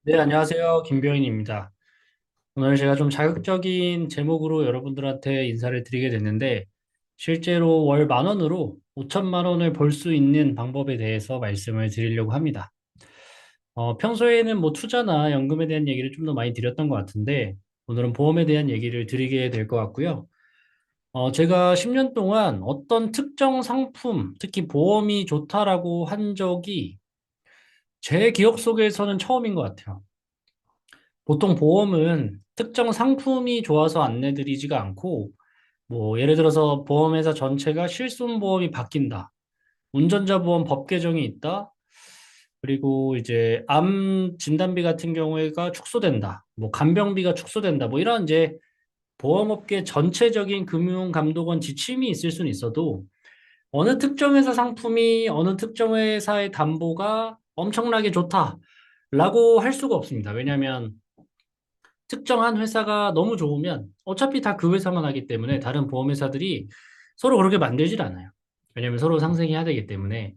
네, 안녕하세요. 김병인입니다. 오늘 제가 좀 자극적인 제목으로 여러분들한테 인사를 드리게 됐는데, 실제로 월 10,000원으로 5천만 원을 벌 수 있는 방법에 대해서 말씀을 드리려고 합니다. 평소에는 뭐 투자나 연금에 대한 얘기를 좀 더 많이 드렸던 것 같은데, 오늘은 보험에 대한 얘기를 드리게 될 것 같고요. 제가 10년 동안 어떤 특정 상품, 특히 보험이 좋다라고 한 적이 제 기억 속에서는 처음인 것 같아요. 보통 보험은 특정 상품이 좋아서 안내드리지가 않고, 뭐, 예를 들어서 보험회사 전체가 실손보험이 바뀐다. 운전자 보험 법 개정이 있다. 그리고 이제 암 진단비 같은 경우에가 축소된다. 뭐, 간병비가 축소된다. 뭐, 이런 이제 보험업계 전체적인 금융감독원 지침이 있을 수는 있어도, 어느 특정 회사 상품이 어느 특정 회사의 담보가 엄청나게 좋다라고 할 수가 없습니다. 왜냐하면 특정한 회사가 너무 좋으면 어차피 다 그 회사만 하기 때문에 다른 보험회사들이 서로 그렇게 만들질 않아요. 왜냐면 서로 상생해야 되기 때문에.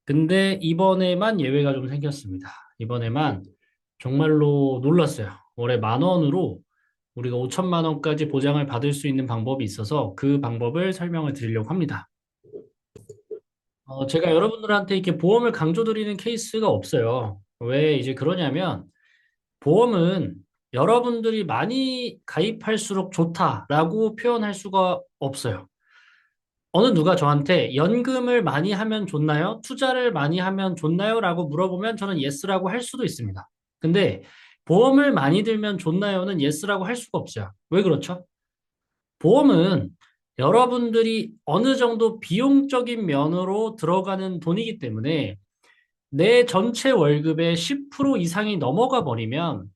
근데 이번에만 예외가 좀 생겼습니다. 이번에만 정말로 놀랐어요. 월에 10,000원으로 우리가 5천만 원까지 보장을 받을 수 있는 방법이 있어서 그 방법을 설명을 드리려고 합니다. 제가 여러분들한테 이렇게 보험을 강조드리는 케이스가 없어요. 왜 이제 그러냐면 보험은 여러분들이 많이 가입할수록 좋다라고 표현할 수가 없어요. 어느 누가 저한테 연금을 많이 하면 좋나요? 투자를 많이 하면 좋나요? 라고 물어보면 저는 예스라고 할 수도 있습니다. 근데 보험을 많이 들면 좋나요?는 예스라고 할 수가 없어요. 왜 그렇죠? 보험은 여러분들이 어느 정도 비용적인 면으로 들어가는 돈이기 때문에 내 전체 월급의 10% 이상이 넘어가 버리면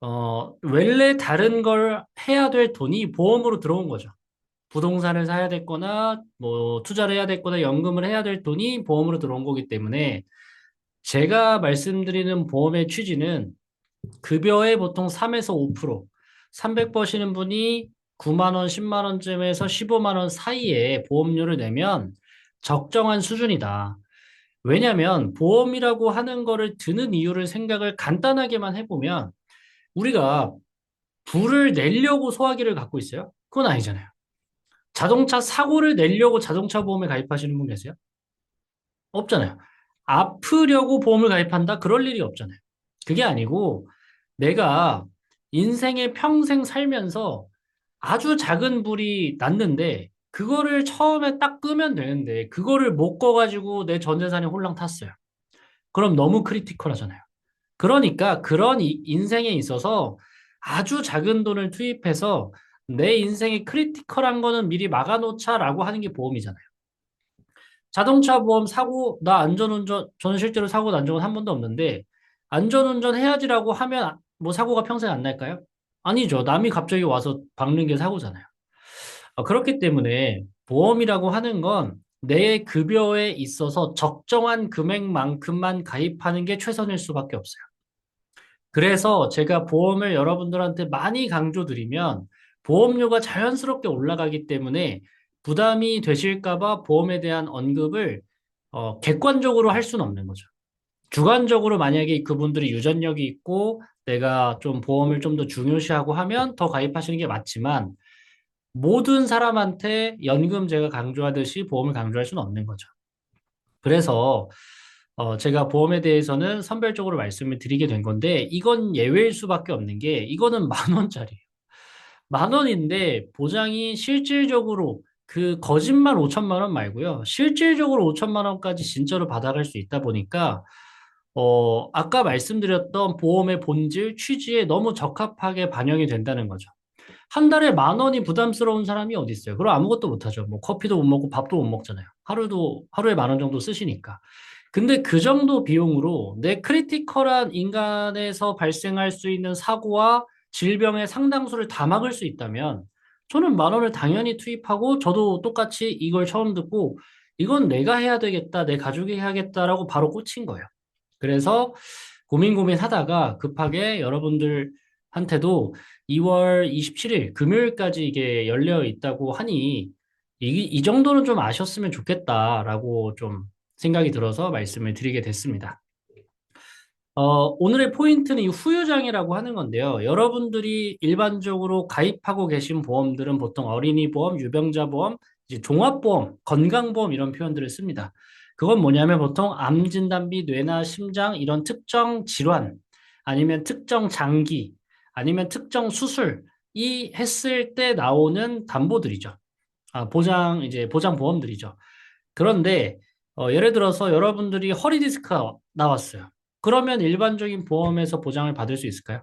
원래 다른 걸 해야 될 돈이 보험으로 들어온 거죠. 부동산을 사야 됐거나, 뭐, 투자를 해야 됐거나, 연금을 해야 될 돈이 보험으로 들어온 거기 때문에, 제가 말씀드리는 보험의 취지는 급여의 보통 3에서 5%, 300 버시는 분이 9만 원, 10만 원쯤에서 15만 원 사이에 보험료를 내면 적정한 수준이다. 왜냐면 보험이라고 하는 거를 드는 이유를 생각을 간단하게만 해보면 우리가 부를 내려고 소화기를 갖고 있어요? 그건 아니잖아요. 자동차 사고를 내려고 자동차 보험에 가입하시는 분 계세요? 없잖아요. 아프려고 보험을 가입한다? 그럴 일이 없잖아요. 그게 아니고 내가 인생의 평생 살면서 아주 작은 불이 났는데 그거를 처음에 딱 끄면 되는데 그거를 못 꺼가지고 내 전 재산이 홀랑 탔어요. 그럼 너무 크리티컬하잖아요. 그러니까 그런 인생에 있어서 아주 작은 돈을 투입해서 내 인생의 크리티컬한 거는 미리 막아놓자라고 하는 게 보험이잖아요. 자동차 보험 사고, 나 안전운전, 저는 실제로 사고 난 적은 한 번도 없는데, 안전운전 해야지라고 하면 뭐 사고가 평생 안 날까요? 아니죠. 남이 갑자기 와서 박는 게 사고잖아요. 그렇기 때문에 보험이라고 하는 건 내 급여에 있어서 적정한 금액만큼만 가입하는 게 최선일 수밖에 없어요. 그래서 제가 보험을 여러분들한테 많이 강조드리면 보험료가 자연스럽게 올라가기 때문에 부담이 되실까봐 보험에 대한 언급을 객관적으로 할 수는 없는 거죠. 주관적으로 만약에 그분들이 유전력이 있고 내가 좀 보험을 좀 더 중요시하고 하면 더 가입하시는 게 맞지만 모든 사람한테 연금 제가 강조하듯이 보험을 강조할 수는 없는 거죠. 그래서 제가 보험에 대해서는 선별적으로 말씀을 드리게 된 건데 이건 예외일 수밖에 없는 게 이거는 10,000원짜리예요. 10,000원인데 보장이 실질적으로 그 거짓말 5천만 원 말고요. 실질적으로 5천만 원까지 진짜로 받아갈 수 있다 보니까 아까 말씀드렸던 보험의 본질, 취지에 너무 적합하게 반영이 된다는 거죠. 한 달에 10,000원이 부담스러운 사람이 어디 있어요? 그럼 아무것도 못 하죠. 뭐 커피도 못 먹고 밥도 못 먹잖아요. 하루에 10,000원 정도 쓰시니까. 근데 그 정도 비용으로 내 크리티컬한 인간에서 발생할 수 있는 사고와 질병의 상당수를 다 막을 수 있다면 저는 10,000원을 당연히 투입하고 저도 똑같이 이걸 처음 듣고 이건 내가 해야 되겠다, 내 가족이 해야겠다라고 바로 꽂힌 거예요. 그래서 고민 하다가 급하게 여러분들한테도 2월 27일 금요일까지 이게 열려 있다고 하니 이 정도는 좀 아셨으면 좋겠다라고 좀 생각이 들어서 말씀을 드리게 됐습니다. 오늘의 포인트는 이 후유장애라고 하는 건데요. 여러분들이 일반적으로 가입하고 계신 보험들은 보통 어린이 보험, 유병자 보험, 이제 종합보험, 건강보험 이런 표현들을 씁니다. 그건 뭐냐면 보통 암 진단비, 뇌나 심장 이런 특정 질환, 아니면 특정 장기, 아니면 특정 수술, 이 했을 때 나오는 담보들이죠. 이제 보장 보험들이죠. 그런데 예를 들어서 여러분들이 허리 디스크가 나왔어요. 그러면 일반적인 보험에서 보장을 받을 수 있을까요?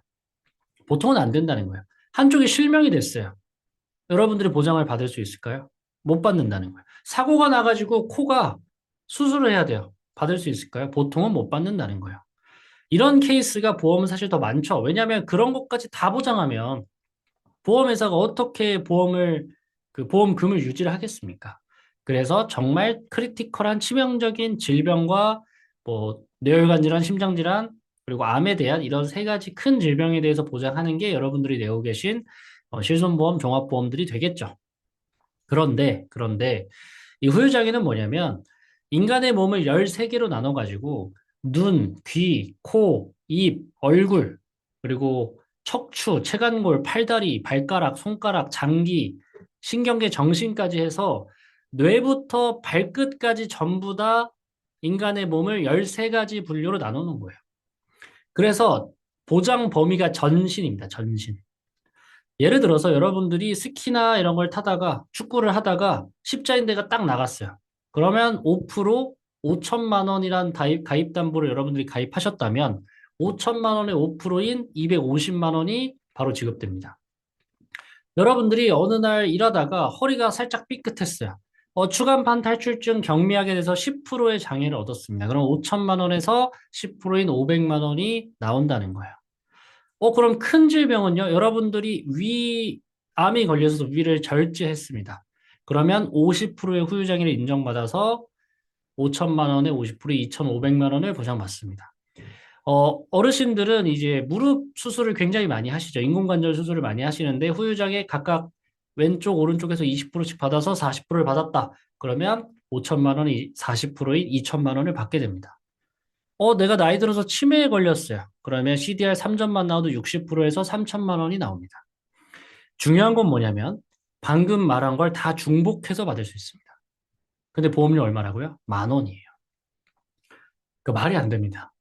보통은 안 된다는 거예요. 한쪽이 실명이 됐어요. 여러분들이 보장을 받을 수 있을까요? 못 받는다는 거예요. 사고가 나가지고 코가 수술을 해야 돼요. 받을 수 있을까요? 보통은 못 받는다는 거예요. 이런 케이스가 보험은 사실 더 많죠. 왜냐하면 그런 것까지 다 보장하면 보험회사가 어떻게 그 보험금을 유지를 하겠습니까? 그래서 정말 크리티컬한 치명적인 질병과 뭐, 뇌혈관 질환, 심장 질환, 그리고 암에 대한 이런 세 가지 큰 질병에 대해서 보장하는 게 여러분들이 내고 계신 실손보험, 종합보험들이 되겠죠. 그런데 이 후유장애는 뭐냐면 인간의 몸을 13개로 나눠가지고 눈, 귀, 코, 입, 얼굴, 그리고 척추, 체간골, 팔다리, 발가락, 손가락, 장기, 신경계, 정신까지 해서 뇌부터 발끝까지 전부 다 인간의 몸을 13가지 분류로 나누는 거예요. 그래서 보장 범위가 전신입니다. 전신. 예를 들어서 여러분들이 스키나 이런 걸 타다가 축구를 하다가 십자인대가 딱 나갔어요. 그러면 5% 5천만 원이란 가입 담보를 여러분들이 가입하셨다면 5천만 원의 5%인 250만 원이 바로 지급됩니다. 여러분들이 어느 날 일하다가 허리가 살짝 삐끗했어요. 추간판 탈출증 경미하게 돼서 10%의 장애를 얻었습니다. 그럼 5천만 원에서 10%인 500만 원이 나온다는 거예요. 그럼 큰 질병은요, 여러분들이 암이 걸려서 위를 절제했습니다. 그러면 50%의 후유장애를 인정받아서 5천만 원에 50%, 2,500만 원을 보장받습니다. 어르신들은 이제 무릎 수술을 굉장히 많이 하시죠. 인공관절 수술을 많이 하시는데 후유장애 각각 왼쪽, 오른쪽에서 20%씩 받아서 40%를 받았다. 그러면 5천만 원이 40%인 2천만 원을 받게 됩니다. 내가 나이 들어서 치매에 걸렸어요. 그러면 CDR 3점만 나와도 60%에서 3천만 원이 나옵니다. 중요한 건 뭐냐면 방금 말한 걸 다 중복해서 받을 수 있습니다. 근데 보험료 얼마라고요? 10,000원이에요. 그 말이 안 됩니다.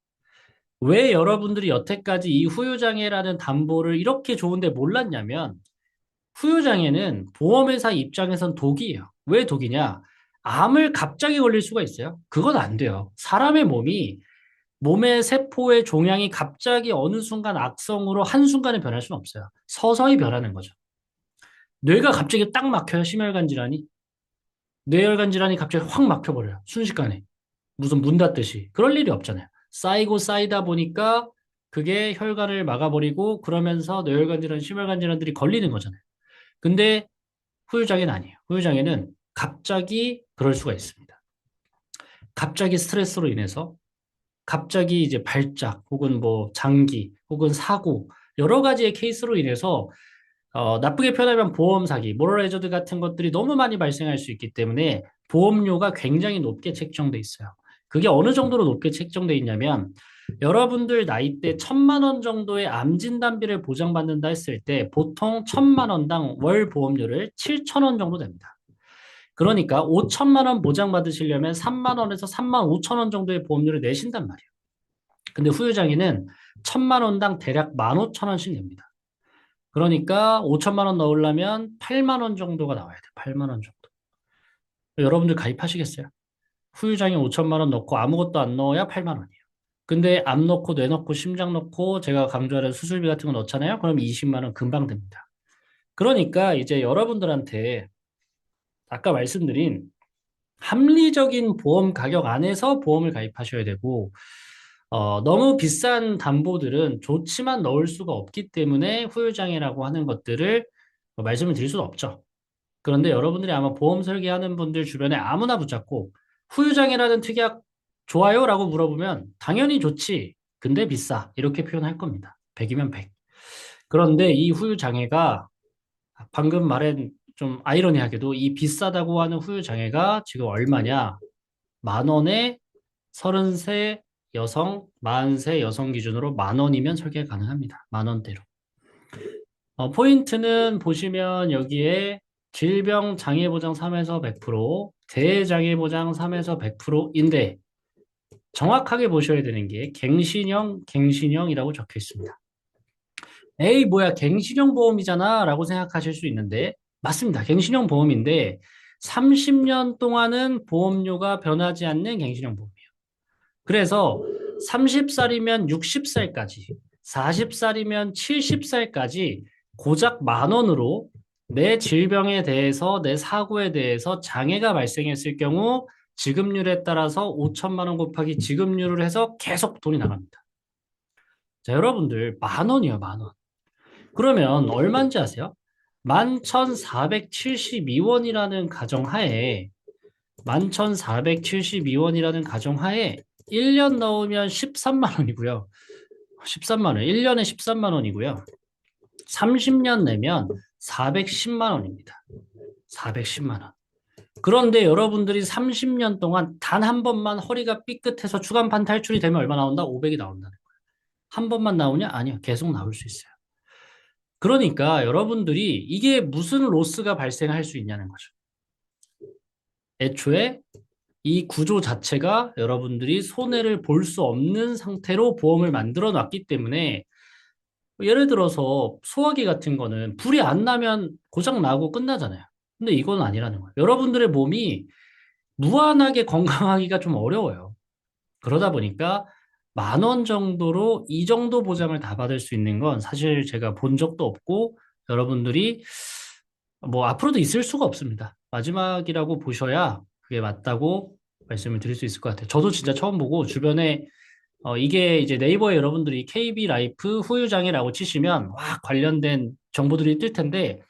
왜 여러분들이 여태까지 이 후유장애라는 담보를 이렇게 좋은데 몰랐냐면 후유장애는 보험회사 입장에선 독이에요. 왜 독이냐? 암을 갑자기 걸릴 수가 있어요. 그건 안 돼요. 사람의 몸의 세포의 종양이 갑자기 어느 순간 악성으로 한순간에 변할 수는 없어요. 서서히 변하는 거죠. 뇌가 갑자기 딱 막혀요, 심혈관 질환이. 뇌혈관 질환이 갑자기 확 막혀버려요. 순식간에. 무슨 문 닫듯이. 그럴 일이 없잖아요. 쌓이고 쌓이다 보니까 그게 혈관을 막아버리고 그러면서 뇌혈관 질환, 심혈관 질환들이 걸리는 거잖아요. 근데 후유장애는 아니에요. 후유장애는 갑자기 그럴 수가 있습니다. 갑자기 스트레스로 인해서 갑자기 이제 발작 혹은 뭐 장기 혹은 사고 여러 가지의 케이스로 인해서 나쁘게 표현하면 보험 사기, 모럴 해저드 같은 것들이 너무 많이 발생할 수 있기 때문에 보험료가 굉장히 높게 책정돼 있어요. 그게 어느 정도로 높게 책정돼 있냐면 여러분들 나이대 1,000만 원 정도의 암 진단비를 보장받는다 했을 때 보통 1,000만 원당 월 보험료를 7,000원 정도 됩니다. 그러니까 5천만 원 보장받으시려면 3만 원에서 3만 5천 원 정도의 보험료를 내신단 말이에요. 근데 후유장애는 1,000만 원당 대략 15,000원씩 냅니다. 그러니까 5천만 원 넣으려면 8만 원 정도가 나와야 돼요. 8만 원 정도. 여러분들 가입하시겠어요? 후유장애 5천만 원 넣고 아무것도 안 넣어야 8만 원이에요. 근데 암 넣고 뇌 넣고 심장 넣고 제가 강조하는 수술비 같은 거 넣잖아요. 그럼 20만 원 금방 됩니다. 그러니까 이제 여러분들한테 아까 말씀드린 합리적인 보험 가격 안에서 보험을 가입하셔야 되고 너무 비싼 담보들은 좋지만 넣을 수가 없기 때문에 후유장애라고 하는 것들을 말씀을 드릴 수는 없죠. 그런데 여러분들이 아마 보험 설계하는 분들 주변에 아무나 붙잡고 후유장애라는 특약 좋아요? 라고 물어보면 당연히 좋지. 근데 비싸. 이렇게 표현할 겁니다. 100이면 100. 그런데 이 후유장애가 방금 말한 좀 아이러니하게도 이 비싸다고 하는 후유장애가 지금 얼마냐? 10,000원에 33 여성, 40세 여성 기준으로 10,000원이면 설계 가능합니다. 10,000원대로. 포인트는 보시면 여기에 질병 장애보장 3에서 100%, 대장애보장 3에서 100%인데 정확하게 보셔야 되는 게 갱신형이라고 적혀 있습니다. 에이, 뭐야, 갱신형 보험이잖아 라고 생각하실 수 있는데 맞습니다. 갱신형 보험인데 30년 동안은 보험료가 변하지 않는 갱신형 보험이에요. 그래서 30살이면 60살까지, 40살이면 70살까지 고작 10,000원으로 내 질병에 대해서, 내 사고에 대해서 장애가 발생했을 경우 지급률에 따라서 5천만 원 곱하기 지급률을 해서 계속 돈이 나갑니다. 자, 여러분들 10,000원이요, 10,000원. 그러면 얼마인지 아세요? 11,472원이라는 가정하에 11,472원이라는 가정하에 1년 넣으면 13만 원이고요. 13만 원. 1년에 13만 원이고요. 30년 내면 410만 원입니다. 410만 원. 그런데 여러분들이 30년 동안 단 한 번만 허리가 삐끗해서 주간판 탈출이 되면 얼마 나온다? 500이 나온다는 거예요. 한 번만 나오냐? 아니요. 계속 나올 수 있어요. 그러니까 여러분들이 이게 무슨 로스가 발생할 수 있냐는 거죠. 애초에 이 구조 자체가 여러분들이 손해를 볼 수 없는 상태로 보험을 만들어 놨기 때문에 예를 들어서 소화기 같은 거는 불이 안 나면 고장 나고 끝나잖아요. 근데 이건 아니라는 거예요. 여러분들의 몸이 무한하게 건강하기가 좀 어려워요. 그러다 보니까 10,000원 정도로 이 정도 보장을 다 받을 수 있는 건 사실 제가 본 적도 없고 여러분들이 뭐 앞으로도 있을 수가 없습니다. 마지막이라고 보셔야 그게 맞다고 말씀을 드릴 수 있을 것 같아요. 저도 진짜 처음 보고 주변에 이게 이제 네이버에 여러분들이 KB 라이프 후유장애라고 치시면 와 관련된 정보들이 뜰 텐데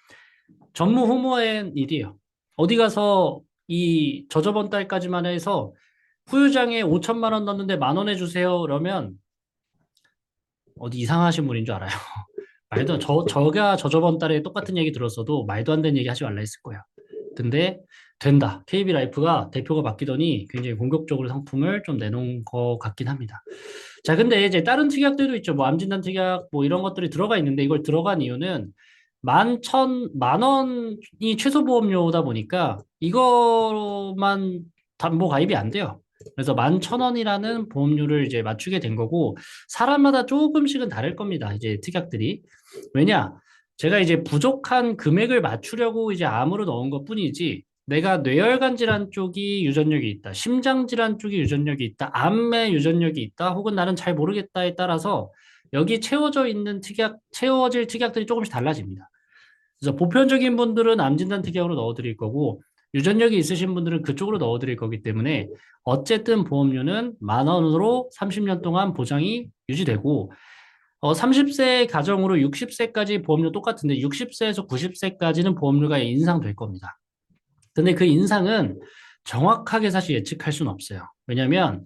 전무후무한 일이에요. 어디 가서 이 저저번 달까지만 해서 후유장애 5천만 원 넣었는데 10,000원 해주세요. 그러면 어디 이상하신 분인 줄 알아요. 말도 저가 저저번 달에 똑같은 얘기 들었어도 말도 안 되는 얘기 하지 말라 했을 거예요. 근데 된다. KB 라이프가 대표가 바뀌더니 굉장히 공격적으로 상품을 좀 내놓은 것 같긴 합니다. 자, 근데 이제 다른 특약들도 있죠. 뭐 암진단 특약 뭐 이런 것들이 들어가 있는데 이걸 들어간 이유는 10,000만 원이 최소 보험료다 보니까 이거만 담보 가입이 안 돼요. 그래서 11,000원이라는 보험료를 이제 맞추게 된 거고 사람마다 조금씩은 다를 겁니다. 이제 특약들이. 왜냐? 제가 이제 부족한 금액을 맞추려고 이제 암으로 넣은 것뿐이지 내가 뇌혈관 질환 쪽이 유전력이 있다, 심장 질환 쪽이 유전력이 있다, 암의 유전력이 있다, 혹은 나는 잘 모르겠다에 따라서 여기 채워질 특약들이 조금씩 달라집니다. 그래서 보편적인 분들은 암 진단 특약으로 넣어드릴 거고 유전력이 있으신 분들은 그쪽으로 넣어드릴 거기 때문에 어쨌든 보험료는 10,000원으로 30년 동안 보장이 유지되고 30세 가정으로 60세까지 보험료 똑같은데 60세에서 90세까지는 보험료가 인상될 겁니다. 근데 그 인상은 정확하게 사실 예측할 수는 없어요. 왜냐하면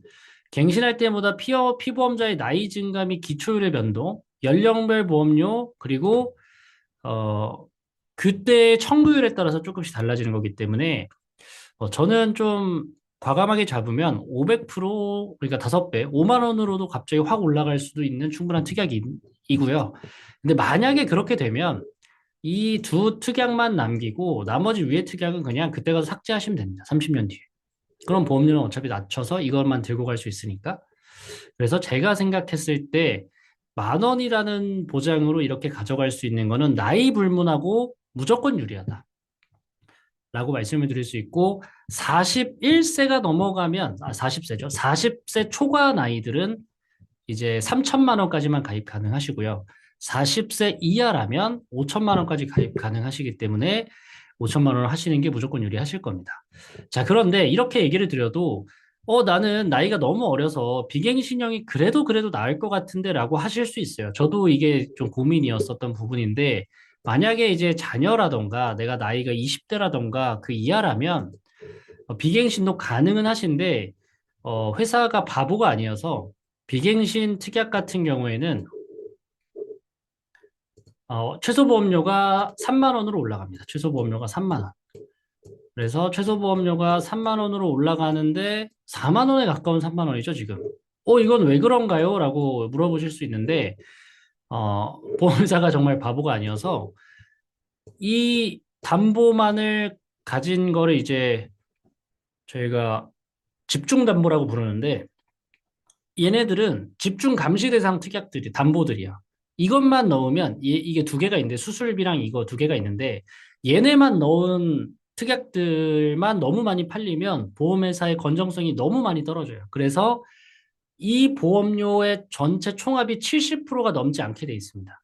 갱신할 때보다 피보험자의 나이 증가 및 기초율의 변동, 연령별 보험료, 그리고 그때의 청구율에 따라서 조금씩 달라지는 거기 때문에 저는 좀 과감하게 잡으면 500% 그러니까 5배, 5만 원으로도 갑자기 확 올라갈 수도 있는 충분한 특약이고요. 근데 만약에 그렇게 되면 이 두 특약만 남기고 나머지 위에 특약은 그냥 그때 가서 삭제하시면 됩니다. 30년 뒤에. 그럼 보험료는 어차피 낮춰서 이것만 들고 갈 수 있으니까. 그래서 제가 생각했을 때 10,000원이라는 보장으로 이렇게 가져갈 수 있는 거는 나이 불문하고 무조건 유리하다. 라고 말씀을 드릴 수 있고 41세가 넘어가면 40세죠. 40세 초과 나이들은 이제 3천만 원까지만 가입 가능하시고요. 40세 이하라면 5천만 원까지 가입 가능하시기 때문에 5천만 원을 하시는 게 무조건 유리하실 겁니다. 자, 그런데 이렇게 얘기를 드려도 나는 나이가 너무 어려서 비갱신형이 그래도 나을 것 같은데 라고 하실 수 있어요. 저도 이게 좀 고민이었었던 부분인데 만약에 이제 자녀라던가 내가 나이가 20대라던가 그 이하라면 비갱신도 가능은 하신데 회사가 바보가 아니어서 비갱신 특약 같은 경우에는 최소 보험료가 3만 원으로 올라갑니다. 최소 보험료가 3만 원. 그래서 최소 보험료가 3만 원으로 올라가는데 4만 원에 가까운 3만 원이죠, 지금. 이건 왜 그런가요? 라고 물어보실 수 있는데, 보험회사가 정말 바보가 아니어서 이 담보만을 가진 거를 이제 저희가 집중 담보라고 부르는데, 얘네들은 집중 감시 대상 특약들이 담보들이야. 이것만 넣으면 이게 두 개가 있는데 수술비랑 이거 두 개가 있는데 얘네만 넣은 특약들만 너무 많이 팔리면 보험회사의 건정성이 너무 많이 떨어져요. 그래서 이 보험료의 전체 총합이 70%가 넘지 않게 돼 있습니다.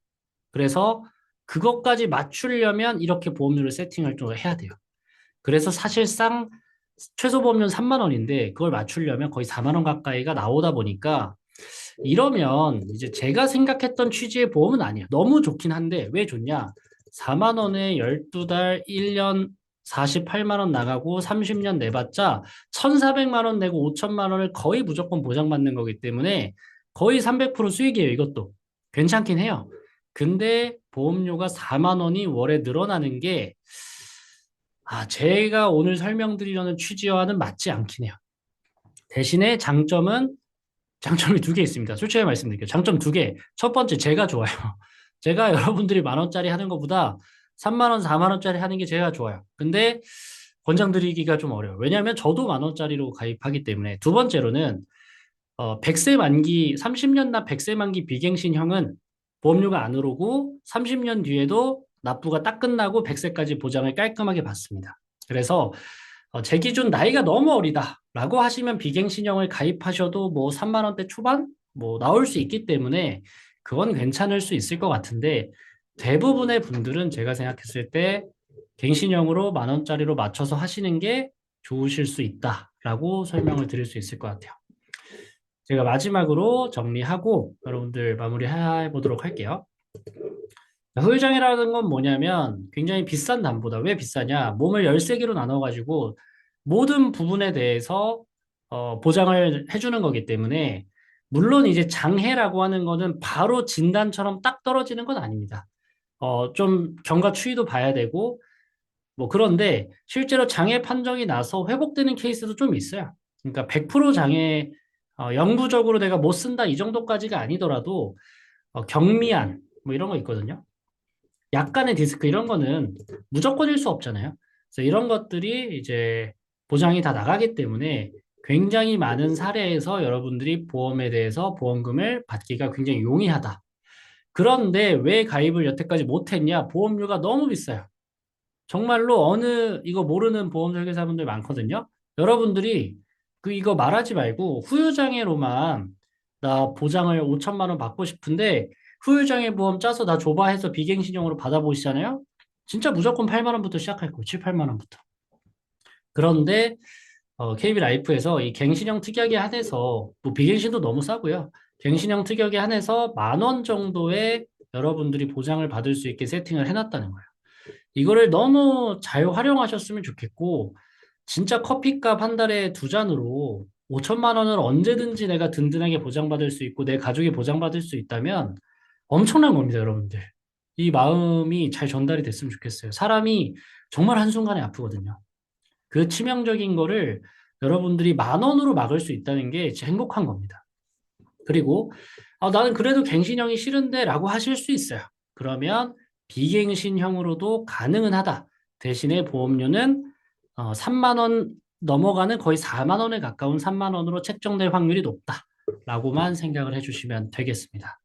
그래서 그것까지 맞추려면 이렇게 보험료를 세팅을 좀 해야 돼요. 그래서 사실상 최소 보험료는 3만 원인데 그걸 맞추려면 거의 4만 원 가까이가 나오다 보니까 이러면 이제 제가 생각했던 취지의 보험은 아니에요. 너무 좋긴 한데 왜 좋냐? 4만 원에 12달 1년 48만 원 나가고 30년 내봤자 1,400만 원 내고 5천만 원을 거의 무조건 보장받는 거기 때문에 거의 300% 수익이에요, 이것도. 괜찮긴 해요. 근데 보험료가 4만 원이 월에 늘어나는 게 제가 오늘 설명드리려는 취지와는 맞지 않긴 해요. 대신에 장점이 두 개 있습니다. 솔직히 말씀드릴게요. 장점 두 개. 첫 번째, 제가 좋아요. 제가 여러분들이 만 원짜리 하는 것보다 3만 원, 4만 원짜리 하는 게 제가 좋아요. 근데 권장드리기가 좀 어려워요. 왜냐하면 저도 만 원짜리로 가입하기 때문에. 두 번째로는 100세 만기, 30년 납 100세 만기 비갱신형은 보험료가 안 오르고 30년 뒤에도 납부가 딱 끝나고 100세까지 보장을 깔끔하게 받습니다. 그래서 제 기준 나이가 너무 어리다라고 하시면 비갱신형을 가입하셔도 뭐 3만 원대 초반 뭐 나올 수 있기 때문에 그건 괜찮을 수 있을 것 같은데 대부분의 분들은 제가 생각했을 때 갱신형으로 만 원짜리로 맞춰서 하시는 게 좋으실 수 있다라고 설명을 드릴 수 있을 것 같아요. 제가 마지막으로 정리하고 여러분들 마무리해 보도록 할게요. 후유장애라는 건 뭐냐면 굉장히 비싼 담보다. 왜 비싸냐? 몸을 13개로 나눠가지고 모든 부분에 대해서 보장을 해주는 거기 때문에 물론 이제 장애라고 하는 거는 바로 진단처럼 딱 떨어지는 건 아닙니다. 좀 경과 추이도 봐야 되고 뭐 그런데 실제로 장애 판정이 나서 회복되는 케이스도 좀 있어요. 그러니까 100% 장애 영구적으로 내가 못 쓴다 이 정도까지가 아니더라도 경미한 뭐 이런 거 있거든요. 약간의 디스크 이런 거는 무조건일 수 없잖아요. 그래서 이런 것들이 이제 보장이 다 나가기 때문에 굉장히 많은 사례에서 여러분들이 보험에 대해서 보험금을 받기가 굉장히 용이하다. 그런데 왜 가입을 여태까지 못했냐? 보험료가 너무 비싸요. 정말로 이거 모르는 보험 설계사분들 많거든요. 여러분들이 이거 말하지 말고 후유장애로만 나 보장을 5천만 원 받고 싶은데 후유장애 보험 짜서 나 줘봐 해서 비갱신형으로 받아보시잖아요. 진짜 무조건 8만 원부터 시작할 거예요. 7, 8만 원부터. 그런데 KB 라이프에서 이 갱신형 특약에 한해서 뭐 비갱신도 너무 싸고요. 갱신형 특약에 한해서 만 원 정도의 여러분들이 보장을 받을 수 있게 세팅을 해놨다는 거예요. 이거를 너무 잘 활용하셨으면 좋겠고, 진짜 커피값 한 달에 두 잔으로 5천만 원을 언제든지 내가 든든하게 보장받을 수 있고, 내 가족이 보장받을 수 있다면 엄청난 겁니다, 여러분들. 이 마음이 잘 전달이 됐으면 좋겠어요. 사람이 정말 한순간에 아프거든요. 그 치명적인 거를 여러분들이 만 원으로 막을 수 있다는 게 진짜 행복한 겁니다. 그리고 나는 그래도 갱신형이 싫은데 라고 하실 수 있어요. 그러면 비갱신형으로도 가능은 하다. 대신에 보험료는 3만 원 넘어가는 거의 4만 원에 가까운 3만 원으로 책정될 확률이 높다라고만 생각을 해주시면 되겠습니다.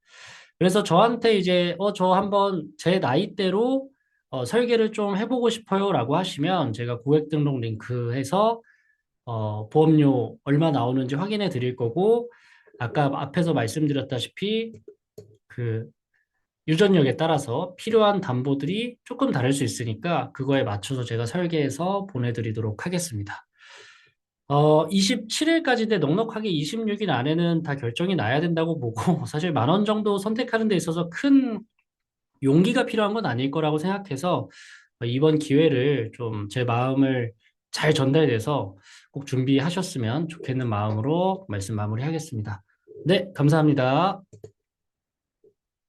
그래서 저한테 이제 저 한번 제 나이대로 설계를 좀 해보고 싶어요라고 하시면 제가 고객 등록 링크 해서 보험료 얼마 나오는지 확인해 드릴 거고 아까 앞에서 말씀드렸다시피 그 유전력에 따라서 필요한 담보들이 조금 다를 수 있으니까 그거에 맞춰서 제가 설계해서 보내드리도록 하겠습니다. 27일까지인데 넉넉하게 26일 안에는 다 결정이 나야 된다고 보고 사실 만 원 정도 선택하는 데 있어서 큰 용기가 필요한 건 아닐 거라고 생각해서 이번 기회를 좀 제 마음을 잘 전달돼서 꼭 준비하셨으면 좋겠는 마음으로 말씀 마무리하겠습니다. 네, 감사합니다.